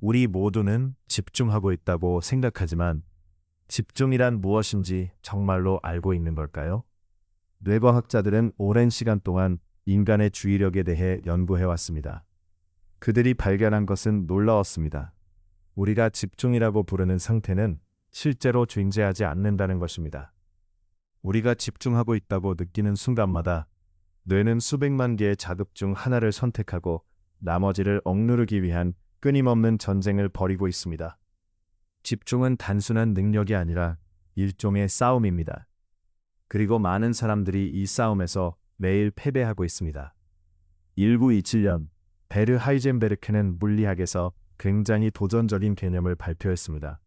우리 모두는 집중하고 있다고 생각하지만 집중이란 무엇인지 정말로 알고 있는 걸까요? 뇌과학자들은 오랜 시간 동안 인간의 주의력에 대해 연구해 왔습니다. 그들이 발견한 것은 놀라웠습니다. 우리가 집중이라고 부르는 상태는 실제로 존재하지 않는다는 것입니다. 우리가 집중하고 있다고 느끼는 순간마다 뇌는 수백만 개의 자극 중 하나를 선택하고 나머지를 억누르기 위한 끊임없는 전쟁을 벌이고 있습니다. 집중은 단순한 능력이 아니라 일종의 싸움입니다. 그리고 많은 사람들이 이 싸움에서 매일 패배하고 있습니다. 1927년 베르 하이젠베르크는 물리학에서 굉장히 도전적인 개념을 발표했습니다.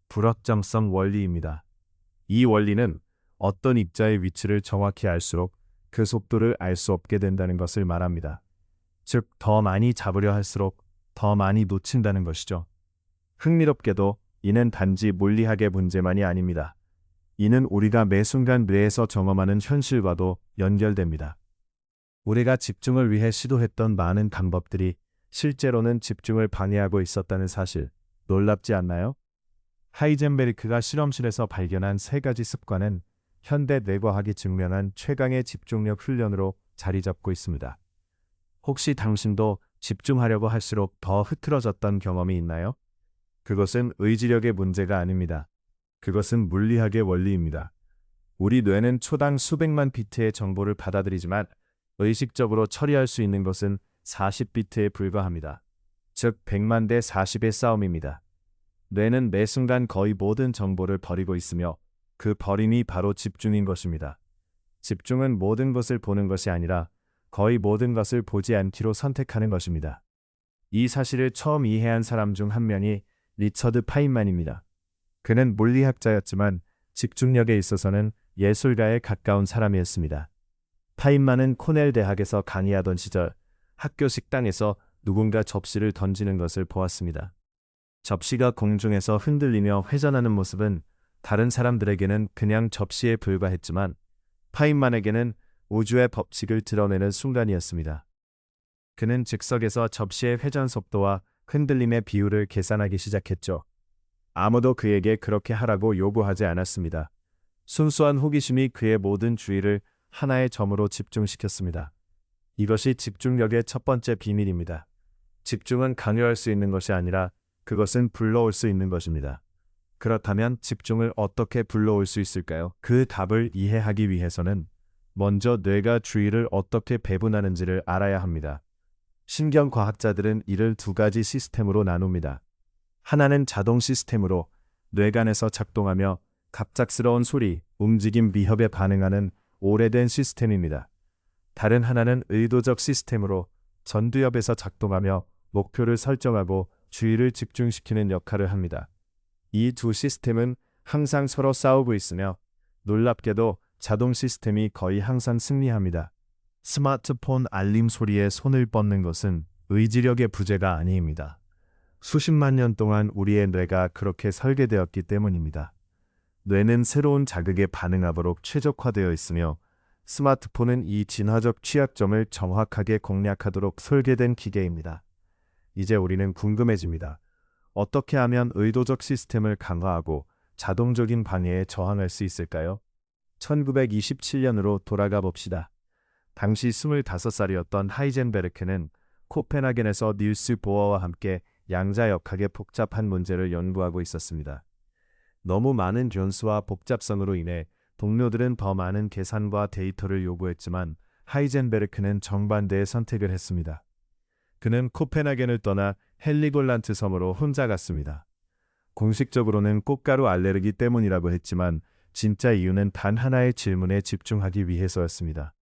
불확정성 원리입니다. 이 원리는 어떤 입자의 위치를 정확히 알수록 그 속도를 알 수 없게 된다는 것을 말합니다. 즉, 더 많이 잡으려 할수록 더 많이 놓친다는 것이죠. 흥미롭게도 이는 단지 물리학의 문제만이 아닙니다. 이는 우리가 매 순간 뇌에서 경험하는 현실과도 연결됩니다. 우리가 집중을 위해 시도했던 많은 방법들이 실제로는 집중을 방해하고 있었다는 사실, 놀랍지 않나요? 하이젠베르크가 실험실에서 발견한 3가지 습관은 현대 뇌과학이 증명한 최강의 집중력 훈련으로 자리 잡고 있습니다. 혹시 당신도 집중하려고 할수록 더 흐트러졌던 경험이 있나요? 그것은 의지력의 문제가 아닙니다. 그것은 물리학의 원리입니다. 우리 뇌는 초당 수백만 비트의 정보를 받아들이지만 의식적으로 처리할 수 있는 것은 40비트에 불과합니다. 즉 100만 대 40의 싸움입니다. 뇌는 매 순간 거의 모든 정보를 버리고 있으며 그 버림이 바로 집중인 것입니다. 집중은 모든 것을 보는 것이 아니라 거의 모든 것을 보지 않기로 선택하는 것입니다. 이 사실을 처음 이해한 사람 중 한 명이 리처드 파인만입니다. 그는 물리학자였지만 집중력에 있어서는 예술가에 가까운 사람이었습니다. 파인만은 코넬 대학에서 강의하던 시절 학교 식당에서 누군가 접시를 던지는 것을 보았습니다. 접시가 공중에서 흔들리며 회전하는 모습은 다른 사람들에게는 그냥 접시에 불과했지만 파인만에게는 우주의 법칙을 드러내는 순간이었습니다. 그는 즉석에서 접시의 회전 속도와 흔들림의 비율을 계산하기 시작했죠. 아무도 그에게 그렇게 하라고 요구하지 않았습니다. 순수한 호기심이 그의 모든 주의를 하나의 점으로 집중시켰습니다. 이것이 집중력의 첫 번째 비밀입니다. 집중은 강요할 수 있는 것이 아니라 그것은 불러올 수 있는 것입니다. 그렇다면 집중을 어떻게 불러올 수 있을까요? 그 답을 이해하기 위해서는 먼저 뇌가 주의를 어떻게 배분하는지를 알아야 합니다. 신경과학자들은 이를 2가지 시스템으로 나눕니다. 하나는 자동 시스템으로 뇌간에서 작동하며 갑작스러운 소리, 움직임, 위협에 반응하는 오래된 시스템입니다. 다른 하나는 의도적 시스템으로 전두엽에서 작동하며 목표를 설정하고 주의를 집중시키는 역할을 합니다. 이 2 시스템은 항상 서로 싸우고 있으며 놀랍게도 자동 시스템이 거의 항상 승리합니다. 스마트폰 알림 소리에 손을 뻗는 것은 의지력의 부재가 아닙니다. 수십만 년 동안 우리의 뇌가 그렇게 설계되었기 때문입니다. 뇌는 새로운 자극에 반응하도록 최적화되어 있으며 스마트폰은 이 진화적 취약점을 정확하게 공략하도록 설계된 기계입니다. 이제 우리는 궁금해집니다. 어떻게 하면 의도적 시스템을 강화하고 자동적인 방해에 저항할 수 있을까요? 1927년으로 돌아가 봅시다. 당시 25살이었던 하이젠베르크는 코펜하겐에서 닐스 보어와 함께 양자역학의 복잡한 문제를 연구하고 있었습니다. 너무 많은 변수와 복잡성으로 인해 동료들은 더 많은 계산과 데이터를 요구했지만 하이젠베르크는 정반대의 선택을 했습니다. 그는 코펜하겐을 떠나 헬리골란트 섬으로 혼자 갔습니다. 공식적으로는 꽃가루 알레르기 때문이라고 했지만 진짜 이유는 단 하나의 질문에 집중하기 위해서였습니다.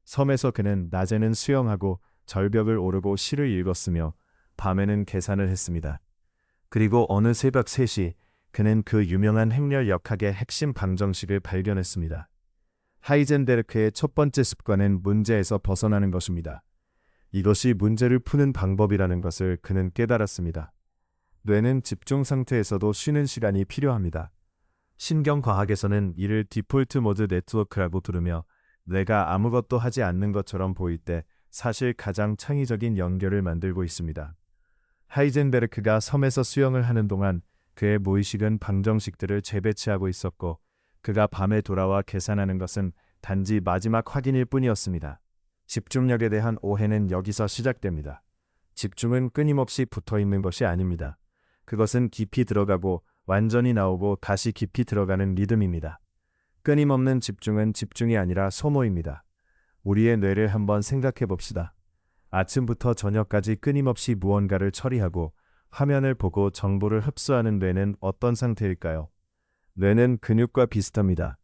섬에서 그는 낮에는 수영하고 절벽을 오르고 시를 읽었으며 밤에는 계산을 했습니다. 그리고 어느 새벽 3시 그는 그 유명한 행렬 역학의 핵심 방정식을 발견했습니다. 하이젠베르크의 첫 번째 습관은 문제에서 벗어나는 것입니다. 이것이 문제를 푸는 방법이라는 것을 그는 깨달았습니다. 뇌는 집중 상태에서도 쉬는 시간이 필요합니다. 신경과학에서는 이를 디폴트 모드 네트워크라고 부르며 뇌가 아무것도 하지 않는 것처럼 보일 때 사실 가장 창의적인 연결을 만들고 있습니다. 하이젠베르크가 섬에서 수영을 하는 동안 그의 무의식은 방정식들을 재배치하고 있었고 그가 밤에 돌아와 계산하는 것은 단지 마지막 확인일 뿐이었습니다. 집중력에 대한 오해는 여기서 시작됩니다. 집중은 끊임없이 붙어 있는 것이 아닙니다. 그것은 깊이 들어가고 완전히 나오고 다시 깊이 들어가는 리듬입니다. 끊임없는 집중은 집중이 아니라 소모입니다. 우리의 뇌를 한번 생각해 봅시다. 아침부터 저녁까지 끊임없이 무언가를 처리하고 화면을 보고 정보를 흡수하는 뇌는 어떤 상태일까요? 뇌는 근육과 비슷합니다.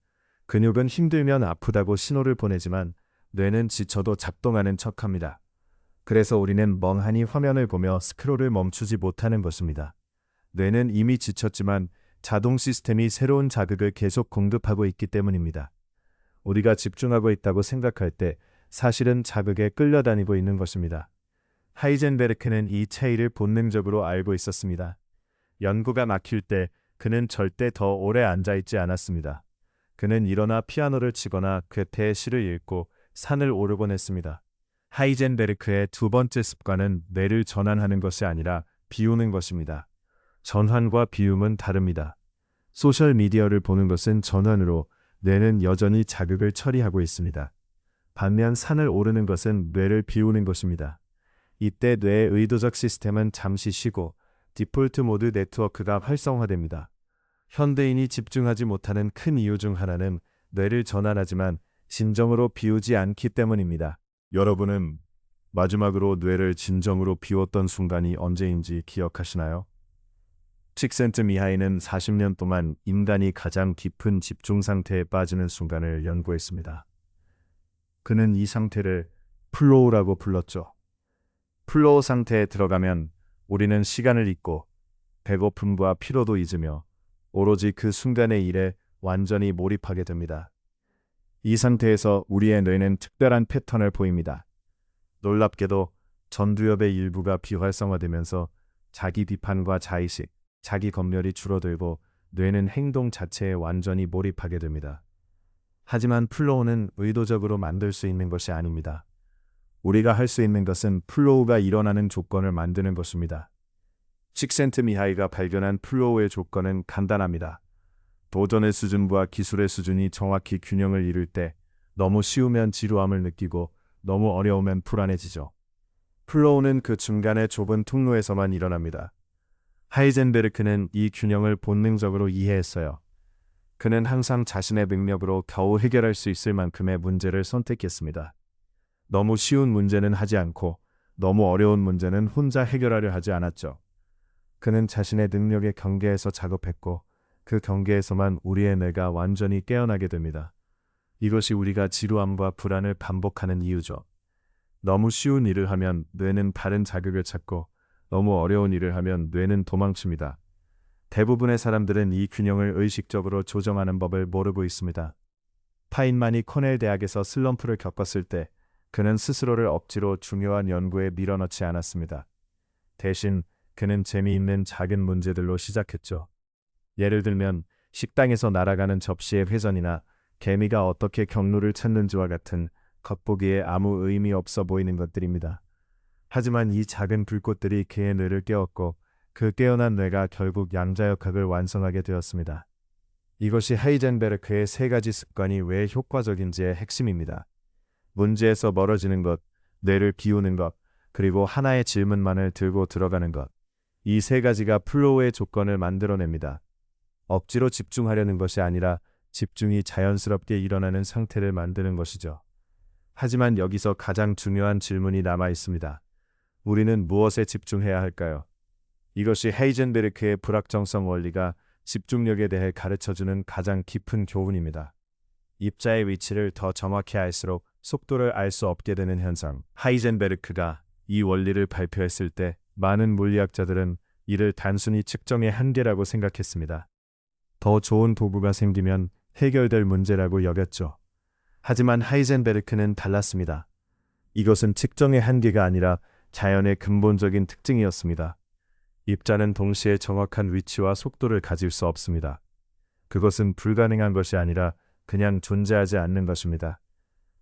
근육은 힘들면 아프다고 신호를 보내지만 뇌는 지쳐도 작동하는 척합니다. 그래서 우리는 멍하니 화면을 보며 스크롤을 멈추지 못하는 것입니다. 뇌는 이미 지쳤지만 자동 시스템이 새로운 자극을 계속 공급하고 있기 때문입니다. 우리가 집중하고 있다고 생각할 때 사실은 자극에 끌려다니고 있는 것입니다. 하이젠베르크는 이 차이를 본능적으로 알고 있었습니다. 연구가 막힐 때 그는 절대 더 오래 앉아있지 않았습니다. 그는 일어나 피아노를 치거나 괴테의 시를 읽고 산을 오르곤 했습니다. 하이젠베르크의 두 번째 습관은 뇌를 전환하는 것이 아니라 비우는 것입니다. 전환과 비움은 다릅니다. 소셜미디어를 보는 것은 전환으로 뇌는 여전히 자극을 처리하고 있습니다. 반면 산을 오르는 것은 뇌를 비우는 것입니다. 이때 뇌의 의도적 시스템은 잠시 쉬고 디폴트 모드 네트워크가 활성화됩니다. 현대인이 집중하지 못하는 큰 이유 중 하나는 뇌를 전환하지만 진정으로 비우지 않기 때문입니다. 여러분은 마지막으로 뇌를 진정으로 비웠던 순간이 언제인지 기억하시나요? 칙센트미하이는 40년 동안 인간이 가장 깊은 집중 상태에 빠지는 순간을 연구했습니다. 그는 이 상태를 플로우라고 불렀죠. 플로우 상태에 들어가면 우리는 시간을 잊고 배고픔과 피로도 잊으며 오로지 그 순간의 일에 완전히 몰입하게 됩니다. 이 상태에서 우리의 뇌는 특별한 패턴을 보입니다. 놀랍게도 전두엽의 일부가 비활성화되면서 자기 비판과 자의식, 자기 검열이 줄어들고 뇌는 행동 자체에 완전히 몰입하게 됩니다. 하지만 플로우는 의도적으로 만들 수 있는 것이 아닙니다. 우리가 할 수 있는 것은 플로우가 일어나는 조건을 만드는 것입니다. 칙센트미하이가 발견한 플로우의 조건은 간단합니다. 도전의 수준과 기술의 수준이 정확히 균형을 이룰 때 너무 쉬우면 지루함을 느끼고 너무 어려우면 불안해지죠. 플로우는 그 중간의 좁은 통로에서만 일어납니다. 하이젠베르크는 이 균형을 본능적으로 이해했어요. 그는 항상 자신의 능력으로 겨우 해결할 수 있을 만큼의 문제를 선택했습니다. 너무 쉬운 문제는 하지 않고 너무 어려운 문제는 혼자 해결하려 하지 않았죠. 그는 자신의 능력의 경계에서 작업했고 그 경계에서만 우리의 뇌가 완전히 깨어나게 됩니다. 이것이 우리가 지루함과 불안을 반복하는 이유죠. 너무 쉬운 일을 하면 뇌는 다른 자극을 찾고 너무 어려운 일을 하면 뇌는 도망칩니다. 대부분의 사람들은 이 균형을 의식적으로 조정하는 법을 모르고 있습니다. 파인만이 코넬 대학에서 슬럼프를 겪었을 때 그는 스스로를 억지로 중요한 연구에 밀어넣지 않았습니다. 대신 그는 재미있는 작은 문제들로 시작했죠. 예를 들면 식당에서 날아가는 접시의 회전이나 개미가 어떻게 경로를 찾는지와 같은 겉보기에 아무 의미 없어 보이는 것들입니다. 하지만 이 작은 불꽃들이 그의 뇌를 깨웠고 그 깨어난 뇌가 결국 양자역학을 완성하게 되었습니다. 이것이 하이젠베르크의 세 가지 습관이 왜 효과적인지의 핵심입니다. 문제에서 멀어지는 것, 뇌를 비우는 것, 그리고 하나의 질문만을 들고 들어가는 것. 이 세 가지가 플로우의 조건을 만들어냅니다. 억지로 집중하려는 것이 아니라 집중이 자연스럽게 일어나는 상태를 만드는 것이죠. 하지만 여기서 가장 중요한 질문이 남아 있습니다. 우리는 무엇에 집중해야 할까요? 이것이 하이젠베르크의 불확정성 원리가 집중력에 대해 가르쳐주는 가장 깊은 교훈입니다. 입자의 위치를 더 정확히 알수록 속도를 알 수 없게 되는 현상. 하이젠베르크가 이 원리를 발표했을 때 많은 물리학자들은 이를 단순히 측정의 한계라고 생각했습니다. 더 좋은 도구가 생기면 해결될 문제라고 여겼죠. 하지만 하이젠베르크는 달랐습니다. 이것은 측정의 한계가 아니라 자연의 근본적인 특징이었습니다. 입자는 동시에 정확한 위치와 속도를 가질 수 없습니다. 그것은 불가능한 것이 아니라 그냥 존재하지 않는 것입니다.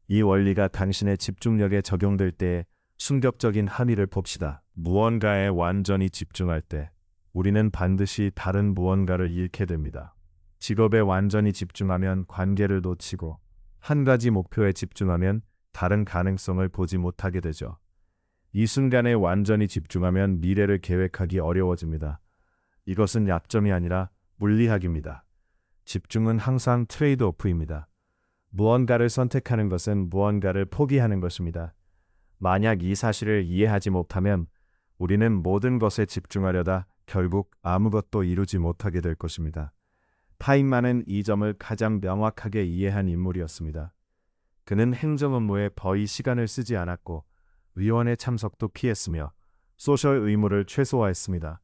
이 원리가 당신의 집중력에 적용될 때에 충격적인 함의를 봅시다. 무언가에 완전히 집중할 때 우리는 반드시 다른 무언가를 잃게 됩니다. 직업에 완전히 집중하면 관계를 놓치고 한 가지 목표에 집중하면 다른 가능성을 보지 못하게 되죠. 이 순간에 완전히 집중하면 미래를 계획하기 어려워집니다. 이것은 약점이 아니라 물리학입니다. 집중은 항상 트레이드오프입니다. 무언가를 선택하는 것은 무언가를 포기하는 것입니다. 만약 이 사실을 이해하지 못하면 우리는 모든 것에 집중하려다 결국 아무것도 이루지 못하게 될 것입니다. 파인만은 이 점을 가장 명확하게 이해한 인물이었습니다. 그는 행정 업무에 거의 시간을 쓰지 않았고 위원회 참석도 피했으며 소셜 의무를 최소화했습니다.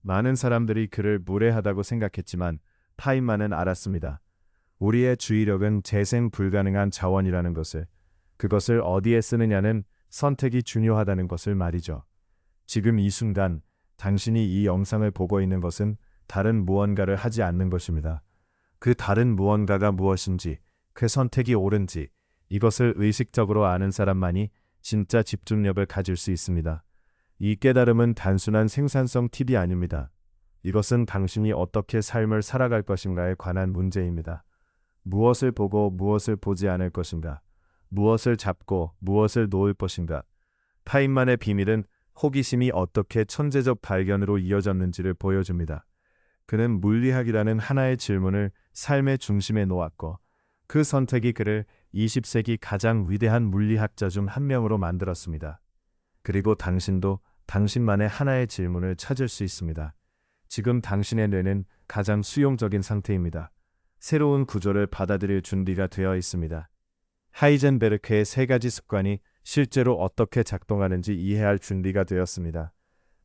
많은 사람들이 그를 무례하다고 생각했지만 파인만은 알았습니다. 우리의 주의력은 재생 불가능한 자원이라는 것을, 그것을 어디에 쓰느냐는 선택이 중요하다는 것을 말이죠. 지금 이 순간 당신이 이 영상을 보고 있는 것은 다른 무언가를 하지 않는 것입니다. 그 다른 무언가가 무엇인지, 그 선택이 옳은지 이것을 의식적으로 아는 사람만이 진짜 집중력을 가질 수 있습니다. 이 깨달음은 단순한 생산성 팁이 아닙니다. 이것은 당신이 어떻게 삶을 살아갈 것인가에 관한 문제입니다. 무엇을 보고 무엇을 보지 않을 것인가? 무엇을 잡고 무엇을 놓을 것인가? 파인만의 비밀은 호기심이 어떻게 천재적 발견으로 이어졌는지를 보여줍니다. 그는 물리학이라는 하나의 질문을 삶의 중심에 놓았고 그 선택이 그를 20세기 가장 위대한 물리학자 중 한 명으로 만들었습니다. 그리고 당신도 당신만의 하나의 질문을 찾을 수 있습니다. 지금 당신의 뇌는 가장 수용적인 상태입니다. 새로운 구조를 받아들일 준비가 되어 있습니다. 하이젠베르크의 3가지 습관이 실제로 어떻게 작동하는지 이해할 준비가 되었습니다.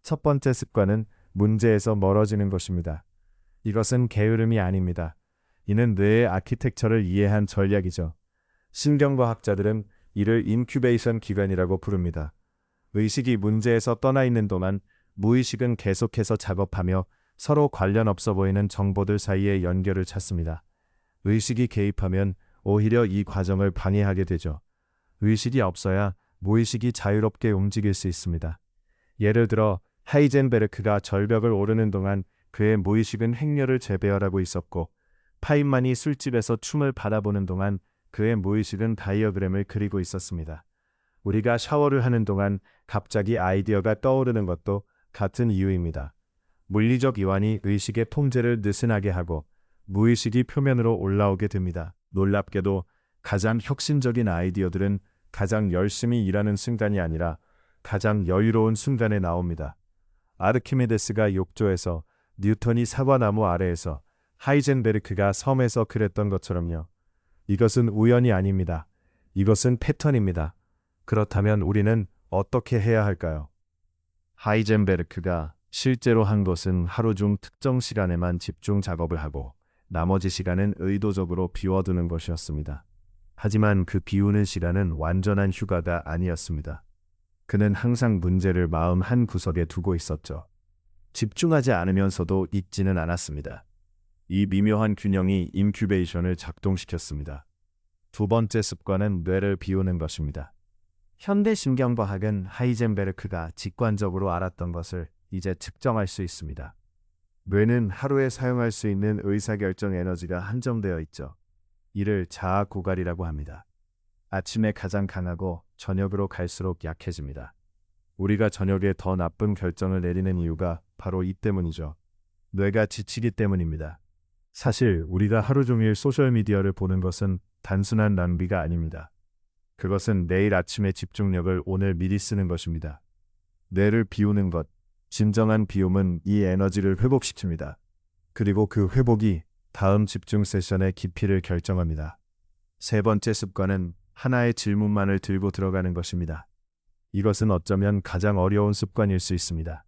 첫 번째 습관은 문제에서 멀어지는 것입니다. 이것은 게으름이 아닙니다. 이는 뇌의 아키텍처를 이해한 전략이죠. 신경과학자들은 이를 인큐베이션 기간이라고 부릅니다. 의식이 문제에서 떠나 있는 동안 무의식은 계속해서 작업하며 서로 관련 없어 보이는 정보들 사이의 연결을 찾습니다. 의식이 개입하면 오히려 이 과정을 방해하게 되죠. 의식이 없어야 무의식이 자유롭게 움직일 수 있습니다. 예를 들어 하이젠베르크가 절벽을 오르는 동안 그의 무의식은 행렬을 재배열하고 있었고 파인만이 술집에서 춤을 바라보는 동안 그의 무의식은 다이어그램을 그리고 있었습니다. 우리가 샤워를 하는 동안 갑자기 아이디어가 떠오르는 것도 같은 이유입니다. 물리적 이완이 의식의 통제를 느슨하게 하고 무의식이 표면으로 올라오게 됩니다. 놀랍게도 가장 혁신적인 아이디어들은 가장 열심히 일하는 순간이 아니라 가장 여유로운 순간에 나옵니다. 아르키메데스가 욕조에서, 뉴턴이 사과나무 아래에서, 하이젠베르크가 섬에서 그랬던 것처럼요. 이것은 우연이 아닙니다. 이것은 패턴입니다. 그렇다면 우리는 어떻게 해야 할까요? 하이젠베르크가 실제로 한 것은 하루 중 특정 시간에만 집중 작업을 하고 나머지 시간은 의도적으로 비워두는 것이었습니다. 하지만 그 비우는 시간은 완전한 휴가가 아니었습니다. 그는 항상 문제를 마음 한 구석에 두고 있었죠. 집중하지 않으면서도 잊지는 않았습니다. 이 미묘한 균형이 인큐베이션을 작동시켰습니다. 두 번째 습관은 뇌를 비우는 것입니다. 현대 신경과학은 하이젠베르크가 직관적으로 알았던 것을 이제 측정할 수 있습니다. 뇌는 하루에 사용할 수 있는 의사결정 에너지가 한정되어 있죠. 이를 자아 고갈이라고 합니다. 아침에 가장 강하고 저녁으로 갈수록 약해집니다. 우리가 저녁에 더 나쁜 결정을 내리는 이유가 바로 이 때문이죠. 뇌가 지치기 때문입니다. 사실 우리가 하루 종일 소셜미디어를 보는 것은 단순한 낭비가 아닙니다. 그것은 내일 아침의 집중력을 오늘 미리 쓰는 것입니다. 뇌를 비우는 것, 진정한 비움은 이 에너지를 회복시킵니다. 그리고 그 회복이 다음 집중 세션의 깊이를 결정합니다. 세 번째 습관은 하나의 질문만을 들고 들어가는 것입니다. 이것은 어쩌면 가장 어려운 습관일 수 있습니다.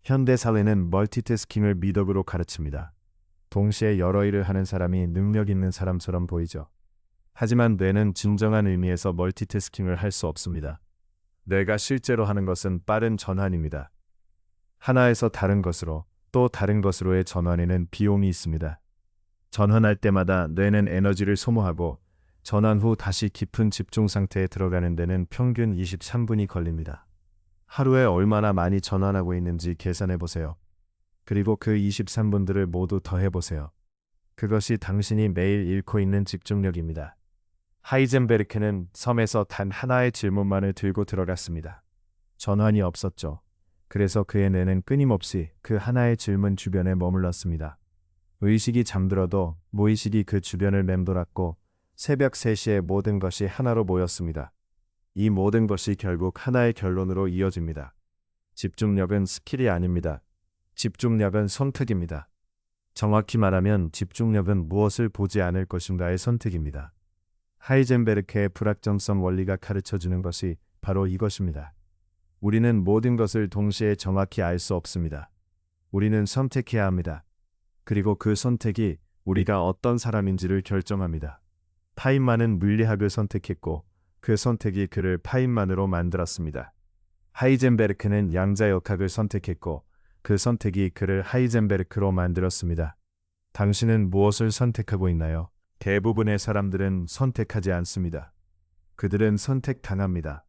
현대 사회는 멀티태스킹을 미덕으로 가르칩니다. 동시에 여러 일을 하는 사람이 능력 있는 사람처럼 보이죠. 하지만 뇌는 진정한 의미에서 멀티태스킹을 할 수 없습니다. 뇌가 실제로 하는 것은 빠른 전환입니다. 하나에서 다른 것으로 또 다른 것으로의 전환에는 비용이 있습니다. 전환할 때마다 뇌는 에너지를 소모하고 전환 후 다시 깊은 집중 상태에 들어가는 데는 평균 23분이 걸립니다. 하루에 얼마나 많이 전환하고 있는지 계산해 보세요. 그리고 그 23분들을 모두 더해 보세요. 그것이 당신이 매일 잃고 있는 집중력입니다. 하이젠베르크는 섬에서 단 하나의 질문만을 들고 들어갔습니다. 전환이 없었죠. 그래서 그의 뇌는 끊임없이 그 하나의 질문 주변에 머물렀습니다. 의식이 잠들어도 무의식이 그 주변을 맴돌았고 새벽 3시에 모든 것이 하나로 모였습니다. 이 모든 것이 결국 하나의 결론으로 이어집니다. 집중력은 스킬이 아닙니다. 집중력은 선택입니다. 정확히 말하면 집중력은 무엇을 보지 않을 것인가의 선택입니다. 하이젠베르크의 불확정성 원리가 가르쳐주는 것이 바로 이것입니다. 우리는 모든 것을 동시에 정확히 알 수 없습니다. 우리는 선택해야 합니다. 그리고 그 선택이 우리가 어떤 사람인지를 결정합니다. 파인만은 물리학을 선택했고 그 선택이 그를 파인만으로 만들었습니다. 하이젠베르크는 양자역학을 선택했고 그 선택이 그를 하이젠베르크로 만들었습니다. 당신은 무엇을 선택하고 있나요? 대부분의 사람들은 선택하지 않습니다. 그들은 선택당합니다.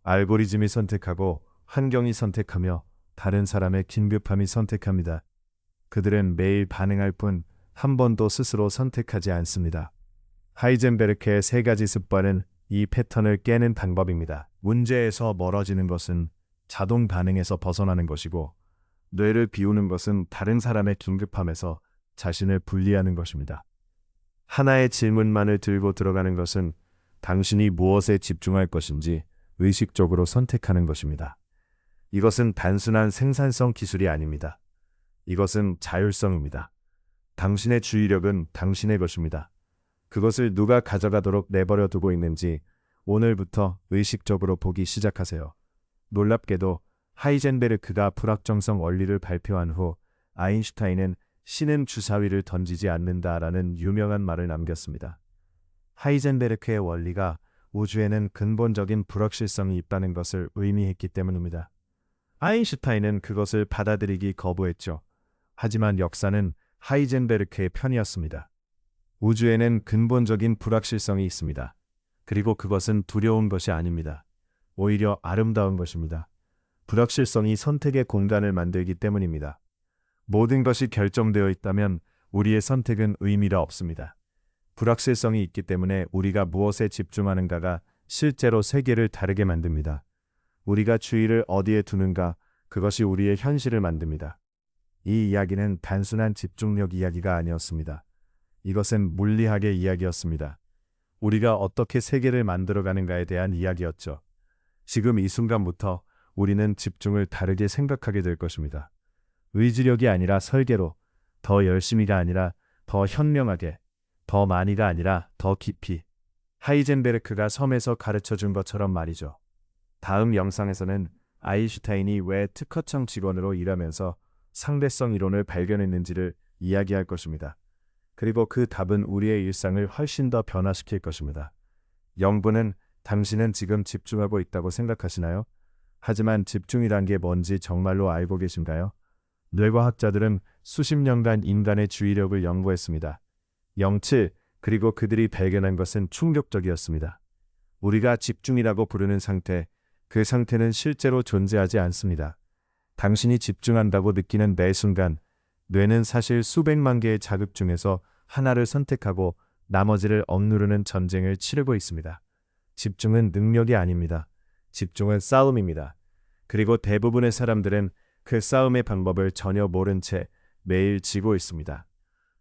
알고리즘이 선택하고 환경이 선택하며 다른 사람의 긴급함이 선택합니다. 그들은 매일 반응할 뿐 한 번도 스스로 선택하지 않습니다. 하이젠베르크의 3가지 습관은 이 패턴을 깨는 방법입니다. 문제에서 멀어지는 것은 자동 반응에서 벗어나는 것이고 뇌를 비우는 것은 다른 사람의 긴급함에서 자신을 분리하는 것입니다. 하나의 질문만을 들고 들어가는 것은 당신이 무엇에 집중할 것인지 의식적으로 선택하는 것입니다. 이것은 단순한 생산성 기술이 아닙니다. 이것은 자율성입니다. 당신의 주의력은 당신의 것입니다. 그것을 누가 가져가도록 내버려 두고 있는지 오늘부터 의식적으로 보기 시작하세요. 놀랍게도 하이젠베르크가 불확정성 원리를 발표한 후 아인슈타인은 신은 주사위를 던지지 않는다라는 유명한 말을 남겼습니다. 하이젠베르크의 원리가 우주에는 근본적인 불확실성이 있다는 것을 의미했기 때문입니다. 아인슈타인은 그것을 받아들이기 거부했죠. 하지만 역사는 하이젠베르크의 편이었습니다. 우주에는 근본적인 불확실성이 있습니다. 그리고 그것은 두려운 것이 아닙니다. 오히려 아름다운 것입니다. 불확실성이 선택의 공간을 만들기 때문입니다. 모든 것이 결정되어 있다면 우리의 선택은 의미가 없습니다. 불확실성이 있기 때문에 우리가 무엇에 집중하는가가 실제로 세계를 다르게 만듭니다. 우리가 주의를 어디에 두는가, 그것이 우리의 현실을 만듭니다. 이 이야기는 단순한 집중력 이야기가 아니었습니다. 이것은 물리학의 이야기였습니다. 우리가 어떻게 세계를 만들어가는가에 대한 이야기였죠. 지금 이 순간부터 우리는 집중을 다르게 생각하게 될 것입니다. 의지력이 아니라 설계로, 더 열심히가 아니라 더 현명하게, 더 많이가 아니라 더 깊이. 하이젠베르크가 섬에서 가르쳐준 것처럼 말이죠. 다음 영상에서는 아인슈타인이 왜 특허청 직원으로 일하면서 상대성 이론을 발견했는지를 이야기할 것입니다. 그리고 그 답은 우리의 일상을 훨씬 더 변화시킬 것입니다. 영분은 당신은 지금 집중하고 있다고 생각하시나요? 하지만 집중이란 게 뭔지 정말로 알고 계신가요? 뇌과학자들은 수십 년간 인간의 주의력을 연구했습니다. 07, 그리고 그들이 발견한 것은 충격적이었습니다. 우리가 집중이라고 부르는 상태, 그 상태는 실제로 존재하지 않습니다. 당신이 집중한다고 느끼는 매 순간, 뇌는 사실 수백만 개의 자극 중에서 하나를 선택하고 나머지를 억누르는 전쟁을 치르고 있습니다. 집중은 능력이 아닙니다. 집중은 싸움입니다. 그리고 대부분의 사람들은 그 싸움의 방법을 전혀 모른 채 매일 지고 있습니다.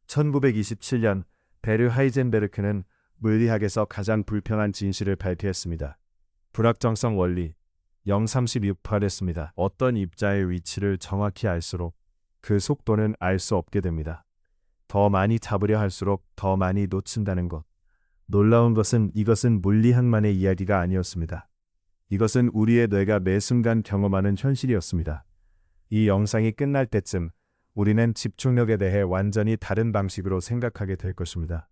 1927년 베르 하이젠베르크는 물리학에서 가장 불평한 진실을 발표했습니다. 불확정성 원리 0.36%였습니다. 어떤 입자의 위치를 정확히 알수록 그 속도는 알 수 없게 됩니다. 더 많이 잡으려 할수록 더 많이 놓친다는 것. 놀라운 것은 이것은 물리학만의 이야기가 아니었습니다. 이것은 우리의 뇌가 매 순간 경험하는 현실이었습니다. 이 영상이 끝날 때쯤 우리는 집중력에 대해 완전히 다른 방식으로 생각하게 될 것입니다.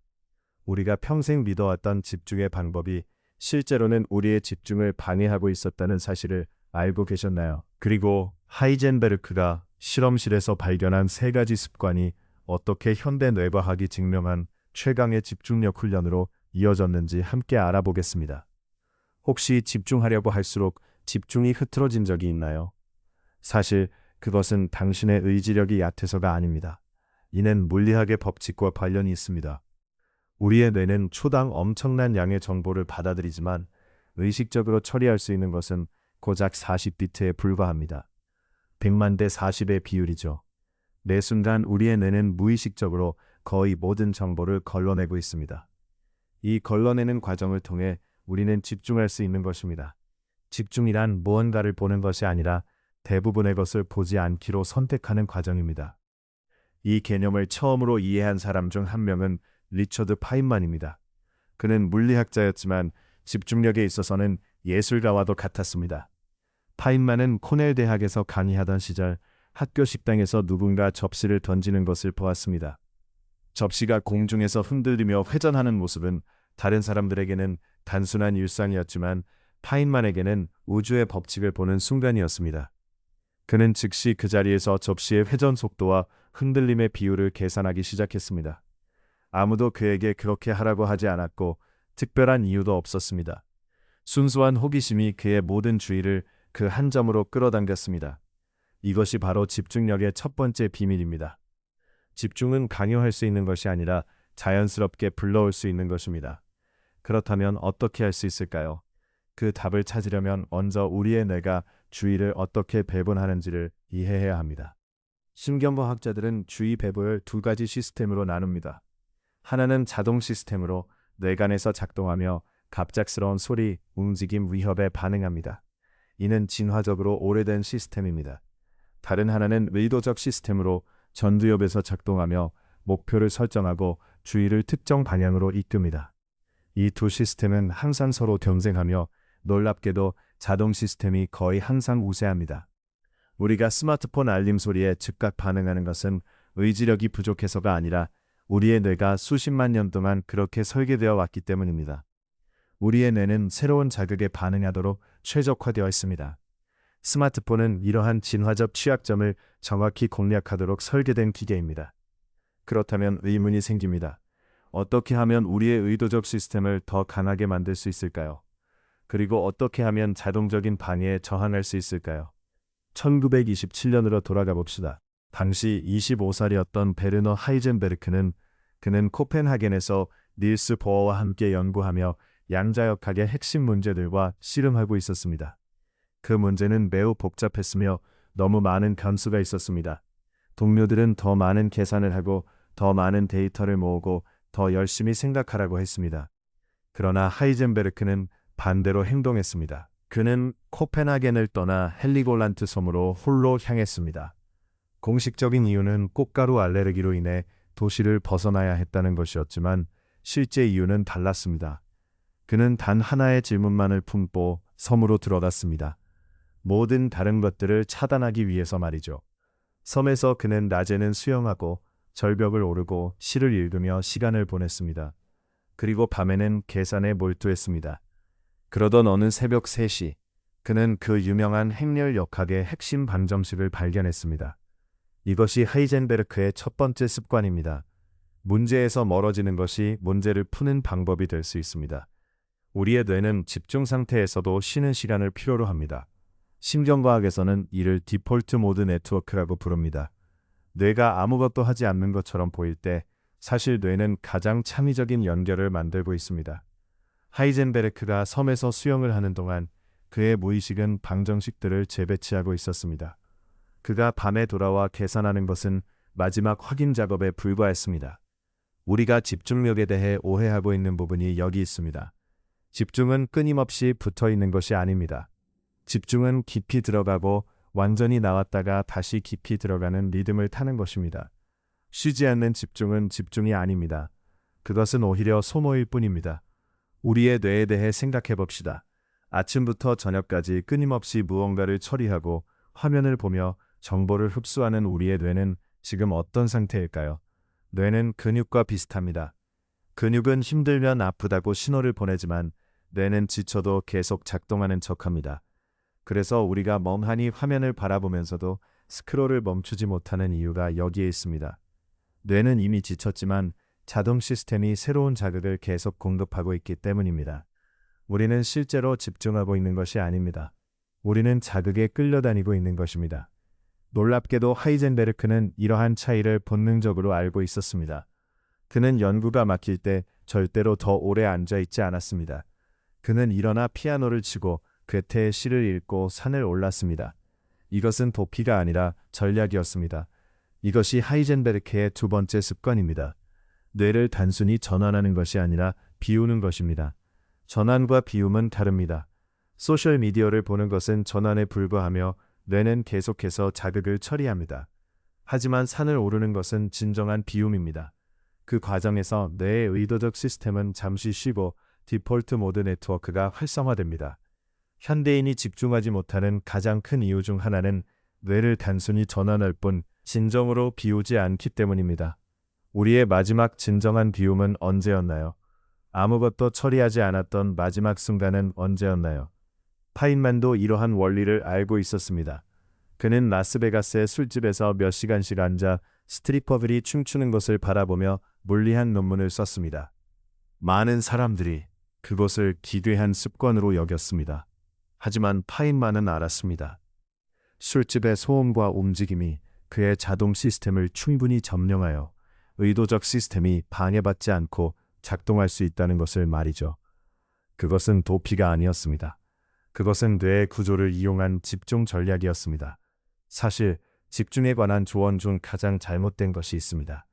우리가 평생 믿어왔던 집중의 방법이 실제로는 우리의 집중을 방해하고 있었다는 사실을 알고 계셨나요? 그리고 하이젠베르크가 실험실에서 발견한 3가지 습관이 어떻게 현대 뇌과학이 증명한 최강의 집중력 훈련으로 이어졌는지 함께 알아보겠습니다. 혹시 집중하려고 할수록 집중이 흐트러진 적이 있나요? 사실 그것은 당신의 의지력이 얕아서가 아닙니다. 이는 물리학의 법칙과 관련이 있습니다. 우리의 뇌는 초당 엄청난 양의 정보를 받아들이지만 의식적으로 처리할 수 있는 것은 고작 40비트에 불과합니다. 100만 대 40의 비율이죠. 매 순간 우리의 뇌는 무의식적으로 거의 모든 정보를 걸러내고 있습니다. 이 걸러내는 과정을 통해 우리는 집중할 수 있는 것입니다. 집중이란 무언가를 보는 것이 아니라 대부분의 것을 보지 않기로 선택하는 과정입니다. 이 개념을 처음으로 이해한 사람 중 한 명은 리처드 파인만입니다. 그는 물리학자였지만 집중력에 있어서는 예술가와도 같았습니다. 파인만은 코넬 대학에서 강의하던 시절 학교 식당에서 누군가 접시를 던지는 것을 보았습니다. 접시가 공중에서 흔들리며 회전하는 모습은 다른 사람들에게는 단순한 일상이었지만 파인만에게는 우주의 법칙을 보는 순간이었습니다. 그는 즉시 그 자리에서 접시의 회전 속도와 흔들림의 비율을 계산하기 시작했습니다. 아무도 그에게 그렇게 하라고 하지 않았고 특별한 이유도 없었습니다. 순수한 호기심이 그의 모든 주의를 그 한 점으로 끌어당겼습니다. 이것이 바로 집중력의 첫 번째 비밀입니다. 집중은 강요할 수 있는 것이 아니라 자연스럽게 불러올 수 있는 것입니다. 그렇다면 어떻게 할 수 있을까요? 그 답을 찾으려면 먼저 우리의 뇌가 주의를 어떻게 배분하는지를 이해해야 합니다. 신경과학자들은 주의 배분을 두 가지 시스템으로 나눕니다. 하나는 자동 시스템으로 뇌간에서 작동하며 갑작스러운 소리, 움직임, 위협에 반응합니다. 이는 진화적으로 오래된 시스템입니다. 다른 하나는 의도적 시스템으로 전두엽에서 작동하며 목표를 설정하고 주의를 특정 방향으로 이끕니다. 이 두 시스템은 항상 서로 경쟁하며 놀랍게도 자동 시스템이 거의 항상 우세합니다. 우리가 스마트폰 알림 소리에 즉각 반응하는 것은 의지력이 부족해서가 아니라 우리의 뇌가 수십만 년 동안 그렇게 설계되어 왔기 때문입니다. 우리의 뇌는 새로운 자극에 반응하도록 최적화되어 있습니다. 스마트폰은 이러한 진화적 취약점을 정확히 공략하도록 설계된 기계입니다. 그렇다면 의문이 생깁니다. 어떻게 하면 우리의 의도적 시스템을 더 강하게 만들 수 있을까요? 그리고 어떻게 하면 자동적인 방해에 저항할 수 있을까요? 1927년으로 돌아가 봅시다. 당시 25살이었던 베르너 하이젠베르크는 그는 코펜하겐에서 닐스 보어와 함께 연구하며 양자역학의 핵심 문제들과 씨름하고 있었습니다. 그 문제는 매우 복잡했으며 너무 많은 변수가 있었습니다. 동료들은 더 많은 계산을 하고 더 많은 데이터를 모으고 더 열심히 생각하라고 했습니다. 그러나 하이젠베르크는 반대로 행동했습니다. 그는 코펜하겐을 떠나 헬리골란트 섬으로 홀로 향했습니다. 공식적인 이유는 꽃가루 알레르기로 인해 도시를 벗어나야 했다는 것이었지만 실제 이유는 달랐습니다. 그는 단 하나의 질문만을 품고 섬으로 들어갔습니다. 모든 다른 것들을 차단하기 위해서 말이죠. 섬에서 그는 낮에는 수영하고 절벽을 오르고 시를 읽으며 시간을 보냈습니다. 그리고 밤에는 계산에 몰두했습니다. 그러던 어느 새벽 3시, 그는 그 유명한 행렬 역학의 핵심 방정식을 발견했습니다. 이것이 하이젠베르크의 첫 번째 습관입니다. 문제에서 멀어지는 것이 문제를 푸는 방법이 될 수 있습니다. 우리의 뇌는 집중 상태에서도 쉬는 시간을 필요로 합니다. 신경과학에서는 이를 디폴트 모드 네트워크라고 부릅니다. 뇌가 아무것도 하지 않는 것처럼 보일 때 사실 뇌는 가장 창의적인 연결을 만들고 있습니다. 하이젠베르크가 섬에서 수영을 하는 동안 그의 무의식은 방정식들을 재배치하고 있었습니다. 그가 밤에 돌아와 계산하는 것은 마지막 확인 작업에 불과했습니다. 우리가 집중력에 대해 오해하고 있는 부분이 여기 있습니다. 집중은 끊임없이 붙어 있는 것이 아닙니다. 집중은 깊이 들어가고 완전히 나왔다가 다시 깊이 들어가는 리듬을 타는 것입니다. 쉬지 않는 집중은 집중이 아닙니다. 그것은 오히려 소모일 뿐입니다. 우리의 뇌에 대해 생각해 봅시다. 아침부터 저녁까지 끊임없이 무언가를 처리하고 화면을 보며 정보를 흡수하는 우리의 뇌는 지금 어떤 상태일까요? 뇌는 근육과 비슷합니다. 근육은 힘들면 아프다고 신호를 보내지만 뇌는 지쳐도 계속 작동하는 척합니다. 그래서 우리가 멍하니 화면을 바라보면서도 스크롤을 멈추지 못하는 이유가 여기에 있습니다. 뇌는 이미 지쳤지만 자동 시스템이 새로운 자극을 계속 공급하고 있기 때문입니다. 우리는 실제로 집중하고 있는 것이 아닙니다. 우리는 자극에 끌려다니고 있는 것입니다. 놀랍게도 하이젠베르크는 이러한 차이를 본능적으로 알고 있었습니다. 그는 연구가 막힐 때 절대로 더 오래 앉아 있지 않았습니다. 그는 일어나 피아노를 치고 괴테의 시를 읽고 산을 올랐습니다. 이것은 도피가 아니라 전략이었습니다. 이것이 하이젠베르크의 두 번째 습관입니다. 뇌를 단순히 전환하는 것이 아니라 비우는 것입니다. 전환과 비움은 다릅니다. 소셜미디어를 보는 것은 전환에 불과하며 뇌는 계속해서 자극을 처리합니다. 하지만 산을 오르는 것은 진정한 비움입니다. 그 과정에서 뇌의 의도적 시스템은 잠시 쉬고 디폴트 모드 네트워크가 활성화됩니다. 현대인이 집중하지 못하는 가장 큰 이유 중 하나는 뇌를 단순히 전환할 뿐 진정으로 비우지 않기 때문입니다. 우리의 마지막 진정한 비움은 언제였나요? 아무것도 처리하지 않았던 마지막 순간은 언제였나요? 파인만도 이러한 원리를 알고 있었습니다. 그는 라스베가스의 술집에서 몇 시간씩 앉아 스트리퍼들이 춤추는 것을 바라보며 물리한 논문을 썼습니다. 많은 사람들이 그것을 기괴한 습관으로 여겼습니다. 하지만 파인만은 알았습니다. 술집의 소음과 움직임이 그의 자동 시스템을 충분히 점령하여 의도적 시스템이 방해받지 않고 작동할 수 있다는 것을 말이죠. 그것은 도피가 아니었습니다. 그것은 뇌의 구조를 이용한 집중 전략이었습니다. 사실 집중에 관한 조언 중 가장 잘못된 것이 있습니다.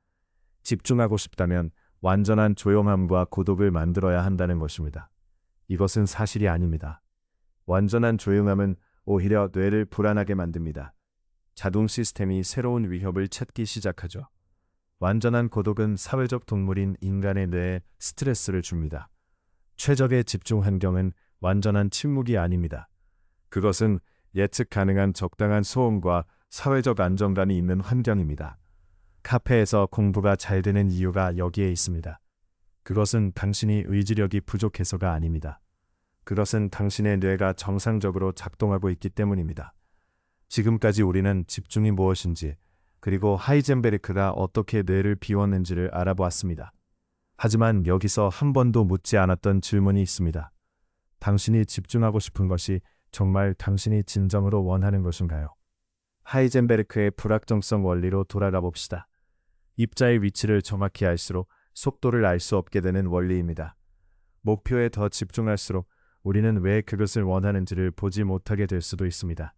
집중하고 싶다면 완전한 조용함과 고독을 만들어야 한다는 것입니다. 이것은 사실이 아닙니다. 완전한 조용함은 오히려 뇌를 불안하게 만듭니다. 자동 시스템이 새로운 위협을 찾기 시작하죠. 완전한 고독은 사회적 동물인 인간의 뇌에 스트레스를 줍니다. 최적의 집중 환경은 완전한 침묵이 아닙니다. 그것은 예측 가능한 적당한 소음과 사회적 안정감이 있는 환경입니다. 카페에서 공부가 잘 되는 이유가 여기에 있습니다. 그것은 당신이 의지력이 부족해서가 아닙니다. 그것은 당신의 뇌가 정상적으로 작동하고 있기 때문입니다. 지금까지 우리는 집중이 무엇인지 그리고 하이젠베르크가 어떻게 뇌를 비웠는지를 알아보았습니다. 하지만 여기서 한 번도 묻지 않았던 질문이 있습니다. 당신이 집중하고 싶은 것이 정말 당신이 진정으로 원하는 것인가요? 하이젠베르크의 불확정성 원리로 돌아가 봅시다. 입자의 위치를 정확히 알수록 속도를 알 수 없게 되는 원리입니다. 목표에 더 집중할수록 우리는 왜 그것을 원하는지를 보지 못하게 될 수도 있습니다.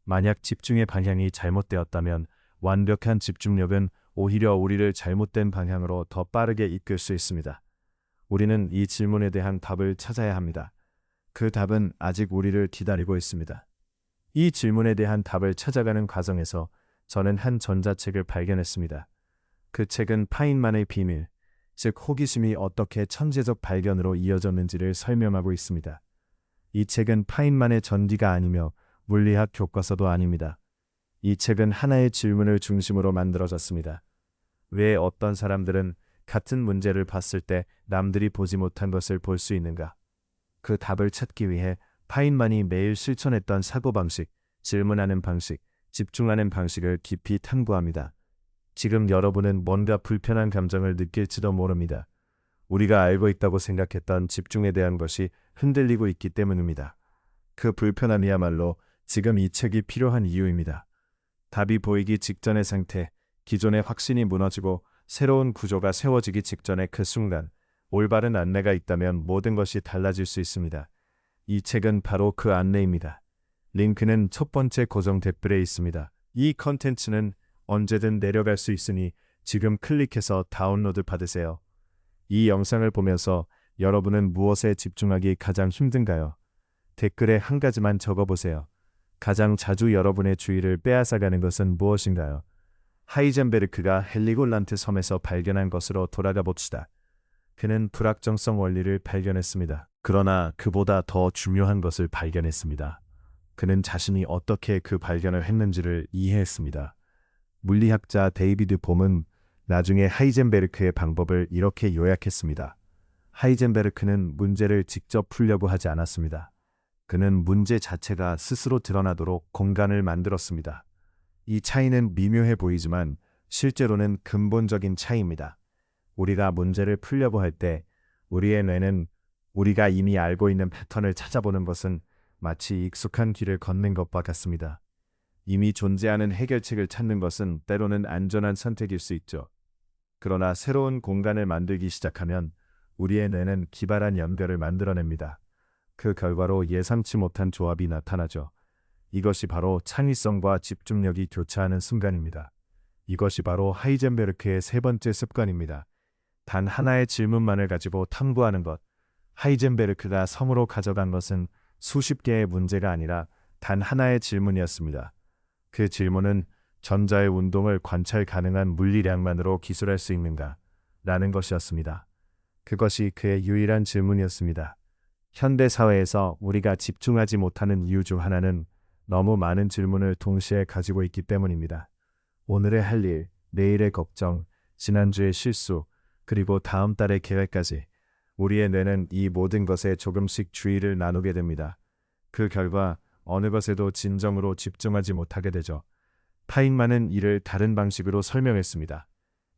만약 집중의 방향이 잘못되었다면 완벽한 집중력은 오히려 우리를 잘못된 방향으로 더 빠르게 이끌 수 있습니다. 우리는 이 질문에 대한 답을 찾아야 합니다. 그 답은 아직 우리를 기다리고 있습니다. 이 질문에 대한 답을 찾아가는 과정에서 저는 한 전자책을 발견했습니다. 그 책은 파인만의 비밀, 즉 호기심이 어떻게 천재적 발견으로 이어졌는지를 설명하고 있습니다. 이 책은 파인만의 전기가 아니며 물리학 교과서도 아닙니다. 이 책은 하나의 질문을 중심으로 만들어졌습니다. 왜 어떤 사람들은 같은 문제를 봤을 때 남들이 보지 못한 것을 볼 수 있는가? 그 답을 찾기 위해 파인만이 매일 실천했던 사고방식, 질문하는 방식, 집중하는 방식을 깊이 탐구합니다. 지금 여러분은 뭔가 불편한 감정을 느낄지도 모릅니다. 우리가 알고 있다고 생각했던 집중에 대한 것이 흔들리고 있기 때문입니다. 그 불편함이야말로 지금 이 책이 필요한 이유입니다. 답이 보이기 직전의 상태, 기존의 확신이 무너지고 새로운 구조가 세워지기 직전의 그 순간, 올바른 안내가 있다면 모든 것이 달라질 수 있습니다. 이 책은 바로 그 안내입니다. 링크는 첫 번째 고정 댓글에 있습니다. 이 컨텐츠는 언제든 내려갈 수 있으니 지금 클릭해서 다운로드 받으세요. 이 영상을 보면서 여러분은 무엇에 집중하기 가장 힘든가요? 댓글에 한 가지만 적어보세요. 가장 자주 여러분의 주의를 빼앗아가는 것은 무엇인가요? 하이젠베르크가 헬리골란트 섬에서 발견한 것으로 돌아가 봅시다. 그는 불확정성 원리를 발견했습니다. 그러나 그보다 더 중요한 것을 발견했습니다. 그는 자신이 어떻게 그 발견을 했는지를 이해했습니다. 물리학자 데이비드 봄은 나중에 하이젠베르크의 방법을 이렇게 요약했습니다. 하이젠베르크는 문제를 직접 풀려고 하지 않았습니다. 그는 문제 자체가 스스로 드러나도록 공간을 만들었습니다. 이 차이는 미묘해 보이지만 실제로는 근본적인 차이입니다. 우리가 문제를 풀려고 할 때 우리의 뇌는 우리가 이미 알고 있는 패턴을 찾아보는 것은 마치 익숙한 길을 걷는 것과 같습니다. 이미 존재하는 해결책을 찾는 것은 때로는 안전한 선택일 수 있죠. 그러나 새로운 공간을 만들기 시작하면 우리의 뇌는 기발한 연결을 만들어냅니다. 그 결과로 예상치 못한 조합이 나타나죠. 이것이 바로 창의성과 집중력이 교차하는 순간입니다. 이것이 바로 하이젠베르크의 세 번째 습관입니다. 단 하나의 질문만을 가지고 탐구하는 것. 하이젠베르크가 섬으로 가져간 것은 수십 개의 문제가 아니라 단 하나의 질문이었습니다. 그 질문은 전자의 운동을 관찰 가능한 물리량만으로 기술할 수 있는가? 라는 것이었습니다. 그것이 그의 유일한 질문이었습니다. 현대 사회에서 우리가 집중하지 못하는 이유 중 하나는 너무 많은 질문을 동시에 가지고 있기 때문입니다. 오늘의 할 일, 내일의 걱정, 지난주의 실수, 그리고 다음 달의 계획까지 우리의 뇌는 이 모든 것에 조금씩 주의를 나누게 됩니다. 그 결과 어느 것에도 진정으로 집중하지 못하게 되죠. 파인만은 이를 다른 방식으로 설명했습니다.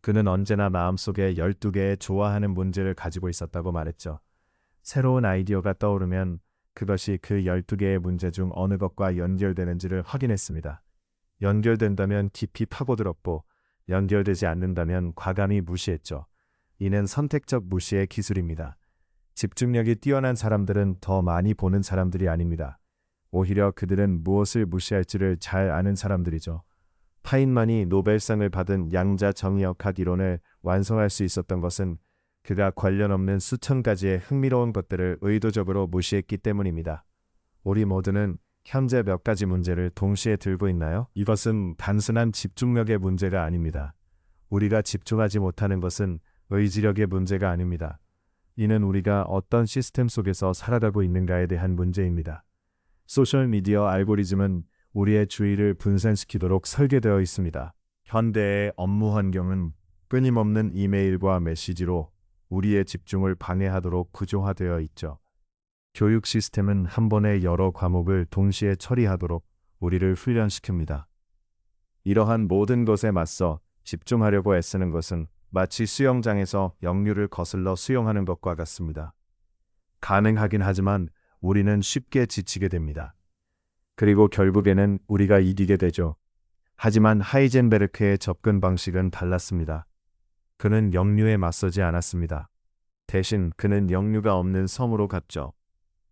그는 언제나 마음속에 12개의 좋아하는 문제를 가지고 있었다고 말했죠. 새로운 아이디어가 떠오르면 그것이 그 12개의 문제 중 어느 것과 연결되는지를 확인했습니다. 연결된다면 깊이 파고들었고 연결되지 않는다면 과감히 무시했죠. 이는 선택적 무시의 기술입니다. 집중력이 뛰어난 사람들은 더 많이 보는 사람들이 아닙니다. 오히려 그들은 무엇을 무시할지를 잘 아는 사람들이죠. 파인만이 노벨상을 받은 양자 정의역학 이론을 완성할 수 있었던 것은 그가 관련 없는 수천 가지의 흥미로운 것들을 의도적으로 무시했기 때문입니다. 우리 모두는 현재 몇 가지 문제를 동시에 들고 있나요? 이것은 단순한 집중력의 문제가 아닙니다. 우리가 집중하지 못하는 것은 의지력의 문제가 아닙니다. 이는 우리가 어떤 시스템 속에서 살아가고 있는가에 대한 문제입니다. 소셜미디어 알고리즘은 우리의 주의를 분산시키도록 설계되어 있습니다. 현대의 업무 환경은 끊임없는 이메일과 메시지로 우리의 집중을 방해하도록 구조화되어 있죠. 교육 시스템은 한 번에 여러 과목을 동시에 처리하도록 우리를 훈련시킵니다. 이러한 모든 것에 맞서 집중하려고 애쓰는 것은 마치 수영장에서 역류를 거슬러 수영하는 것과 같습니다. 가능하긴 하지만 우리는 쉽게 지치게 됩니다. 그리고 결국에는 우리가 이기게 되죠. 하지만 하이젠베르크의 접근 방식은 달랐습니다. 그는 역류에 맞서지 않았습니다. 대신 그는 역류가 없는 섬으로 갔죠.